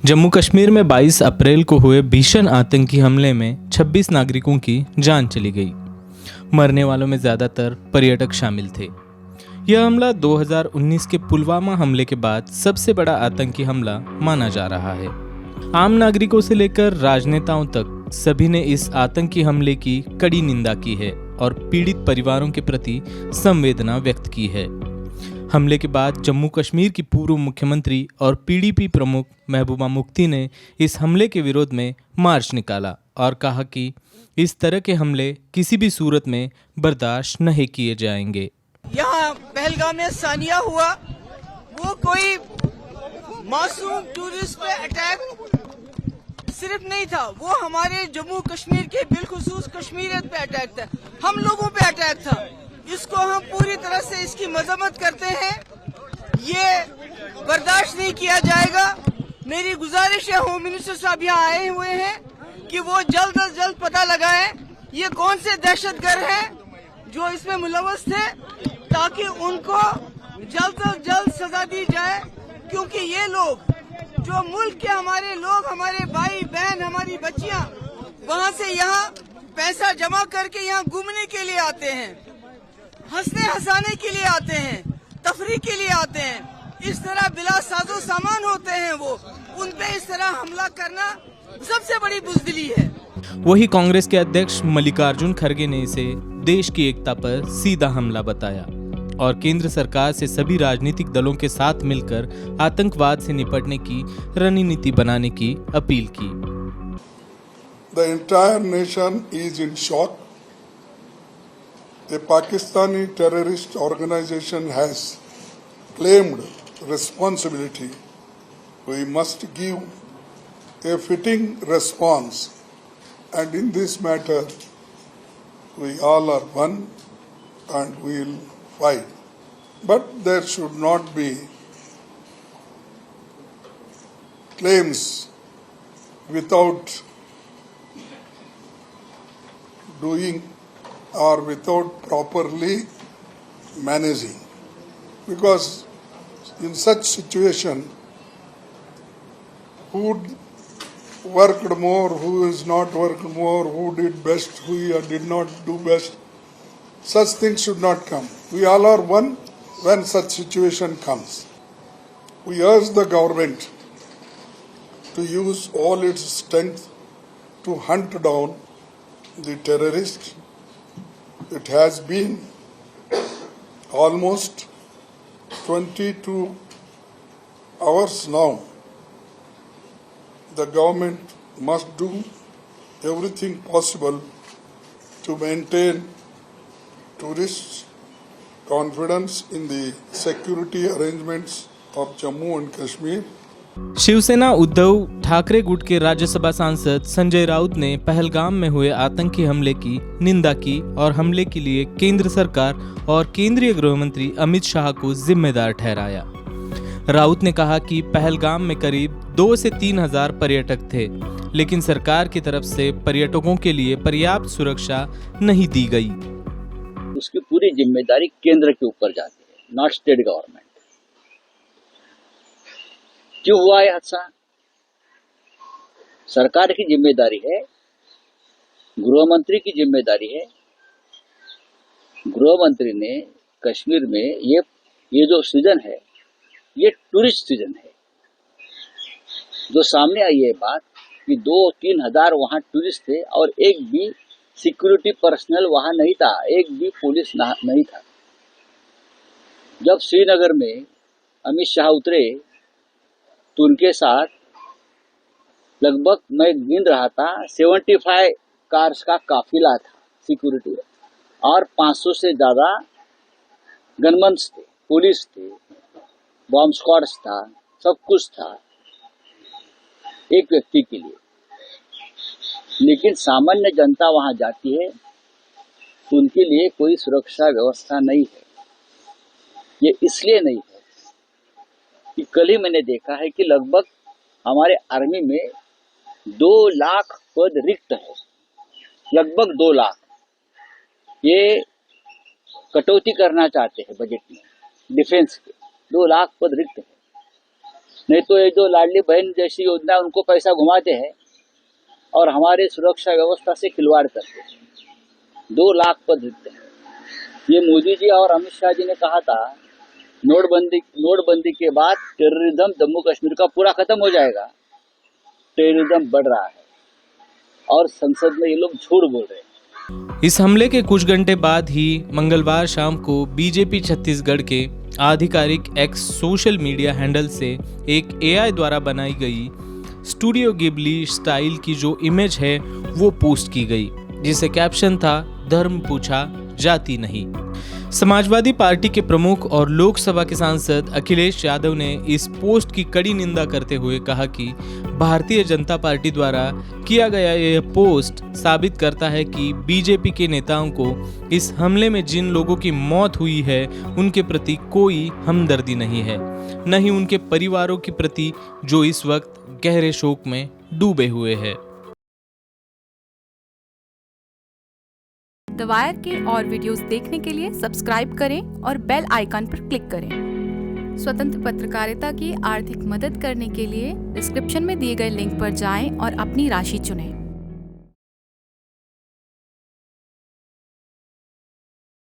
जम्मू कश्मीर में 22 अप्रैल को हुए भीषण आतंकी हमले में 26 नागरिकों की जान चली गई। मरने वालों में ज्यादातर पर्यटक शामिल थे। यह हमला 2019 के पुलवामा हमले के बाद सबसे बड़ा आतंकी हमला माना जा रहा है। आम नागरिकों से लेकर राजनेताओं तक सभी ने इस आतंकी हमले की कड़ी निंदा की है और पीड़ित परिवारों के प्रति संवेदना व्यक्त की है। हमले के बाद जम्मू कश्मीर की पूर्व मुख्यमंत्री और पीडीपी प्रमुख महबूबा मुफ्ती ने इस हमले के विरोध में मार्च निकाला और कहा कि इस तरह के हमले किसी भी सूरत में बर्दाश्त नहीं किए जाएंगे। यहाँ पहलगाम में सानिया हुआ, वो कोई मासूम टूरिस्ट पे अटैक सिर्फ नहीं था, वो हमारे जम्मू कश्मीर के बिलखुसूस कश्मीरियत पे अटैक था, हम लोगों पे अटैक था। इसको हम पूरी तरह से इसकी मजम्मत करते हैं, ये बर्दाश्त नहीं किया जाएगा। मेरी गुजारिश है, होम मिनिस्टर साहब यहाँ आए हुए हैं कि वो जल्द अज जल्द पता लगाएं ये कौन से दहशतगर्द हैं जो इसमें मुलव्वस थे, ताकि उनको जल्द अज जल्द सजा दी जाए। क्योंकि ये लोग जो मुल्क के हमारे लोग, हमारे भाई बहन, हमारी बच्चियां वहाँ से यहाँ पैसा जमा करके यहाँ घूमने के लिए आते हैं, हंसने हंसाने के लिए आते हैं, तफरीह के लिए आते हैं, इस तरह बिला साजो सामान होते हैं, वो उन पे इस तरह हमला करना सबसे बड़ी बुज़दिली है। वही कांग्रेस के अध्यक्ष मल्लिकार्जुन खड़गे ने इसे देश की एकता पर सीधा हमला बताया और केंद्र सरकार से सभी राजनीतिक दलों के साथ मिलकर आतंकवाद से निपटने की रणनीति बनाने की अपील की। The entire nation is in shock. A Pakistani terrorist organization has claimed responsibility. We must give a fitting response, and in this matter, we all are one and we will fight. But there should not be claims without doing or without properly managing, because in such situation, who worked more, who is not worked more, who did best, who did not do best, such things should not come. We all are one when such situation comes. We urge the government to use all its strength to hunt down the terrorists. It has been almost 22 hours now. The government must do everything possible to maintain tourists' confidence in the security arrangements of Jammu and Kashmir. Shiv Sena Uddhav Thackeray गुट के राज्यसभा सांसद संजय राउत ने पहलगाम में हुए आतंकी हमले की निंदा की और हमले के लिए केंद्र सरकार और केंद्रीय गृह मंत्री अमित शाह को जिम्मेदार ठहराया। राउत ने कहा कि पहलगाम में करीब 2 से 3 हजार पर्यटक थे, लेकिन सरकार की तरफ से पर्यटकों के लिए पर्याप्त सुरक्षा नहीं दी गई। उसकी पूरी जिम्मेदारी केंद्र के ऊपर जाती है, नॉट स्टेट गवर्नमेंट। क्यों हुआ यह हादसा? सरकार की जिम्मेदारी है, गृह मंत्री की जिम्मेदारी है। गृह मंत्री ने कश्मीर में ये जो सीजन है, ये टूरिस्ट सीजन है। जो सामने आई है बात कि 2-3 हजार वहां टूरिस्ट थे और एक भी सिक्योरिटी पर्सनल वहां नहीं था, एक भी पुलिस नहीं था। जब श्रीनगर में अमित शाह उतरे तो उनके साथ लगभग, मैं गिन रहा था, 75 कार्स का काफिला था सिक्योरिटी, और 500 से ज्यादा गनमन्स थे, पुलिस थे, बॉम्ब स्क्वाड्स था, सब कुछ था एक व्यक्ति के लिए। लेकिन सामान्य जनता वहां जाती है तो उनके लिए कोई सुरक्षा व्यवस्था नहीं है। ये इसलिए नहीं है कि कल ही मैंने देखा है कि लगभग हमारे आर्मी में 2 लाख पद रिक्त है, लगभग 2 लाख। ये कटौती करना चाहते हैं बजट में, डिफेंस के 2 लाख पद रिक्त है। नहीं तो ये जो लाडली बहन जैसी योजना है, उनको पैसा घुमाते हैं और हमारे सुरक्षा व्यवस्था से खिलवाड़ करते हैं। 2 लाख पद देते हैं। ये मोदी जी और अमित शाह जी ने कहा था नोटबंदी के बाद टेररिज्म जम्मू कश्मीर का पूरा खत्म हो जाएगा। टेररिज्म बढ़ रहा है और संसद में ये लोग झूठ बोल रहे हैं। इस हमले के कुछ घंटे बाद ही मंगलवार शाम को बीजेपी छत्तीसगढ़ के आधिकारिक एक्स सोशल मीडिया हैंडल से एक एआई द्वारा बनाई गई स्टूडियो गिबली स्टाइल की जो इमेज है वो पोस्ट की गई, जिसे कैप्शन था धर्म पूछा जाति नहीं। समाजवादी पार्टी के प्रमुख और लोकसभा के सांसद अखिलेश यादव ने इस पोस्ट की कड़ी निंदा करते हुए कहा कि भारतीय जनता पार्टी द्वारा किया गया यह पोस्ट साबित करता है कि बीजेपी के नेताओं को इस हमले में जिन लोगों की मौत हुई है उनके प्रति कोई हमदर्दी नहीं है, न ही उनके परिवारों के प्रति जो इस वक्त गहरे शोक में डूबे हुए हैं। द वायर के और वीडियोस देखने के लिए सब्सक्राइब करें और बेल आइकन पर क्लिक करें। स्वतंत्र पत्रकारिता की आर्थिक मदद करने के लिए डिस्क्रिप्शन में दिए गए लिंक पर जाएं और अपनी राशि चुनें।